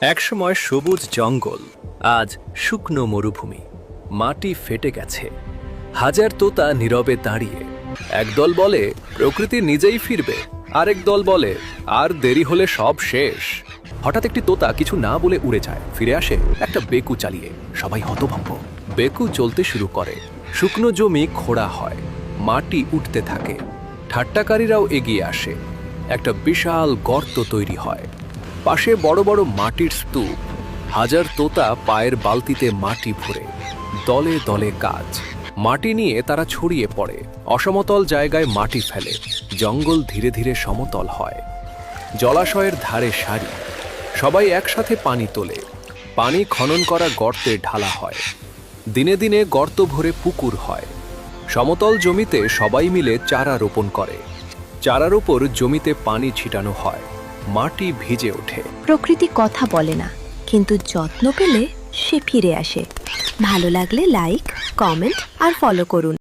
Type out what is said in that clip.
একসময় সবুজ জঙ্গল, আজ শুকনো মরুভূমি। মাটি ফেটে গেছে। হাজার তোতা নীরবে দাঁড়িয়ে। একদল বলে প্রকৃতি নিজেই ফিরবে, আরেক দল বলে আর দেরি হলে সব শেষ। হঠাৎ একটি তোতা কিছু না বলে উড়ে যায়, ফিরে আসে একটা বেকু চালিয়ে। সবাই হতভম্ব। বেকু চলতে শুরু করে। শুকনো জমি খোঁড়া হয়, মাটি উঠতে থাকে। ঠাট্টাকারীরাও এগিয়ে আসে। একটা বিশাল গর্ত তৈরি হয়, পাশে বড় বড় মাটির স্তূপ। হাজার তোতা পায়ের বালতিতে মাটি ভরে। দলে দলে কাজ। মাটি নিয়ে তারা ছড়িয়ে পড়ে, অসমতল জায়গায় মাটি ফেলে। জঙ্গল ধীরে ধীরে সমতল হয়। জলাশয়ের ধারে সারি, সবাই একসাথে পানি তোলে। পানি খনন করা গর্তে ঢালা হয়। দিনে দিনে গর্ত ভরে পুকুর হয়। সমতল জমিতে সবাই মিলে চারা রোপণ করে। চারার উপর জমিতে পানি ছিটানো হয়, মাটি ভিজে ওঠে। প্রকৃতি কথা বলে না, কিন্তু যত্ন পেলে সে ফিরে আসে। ভালো লাগলে লাইক, কমেন্ট আর ফলো করুন।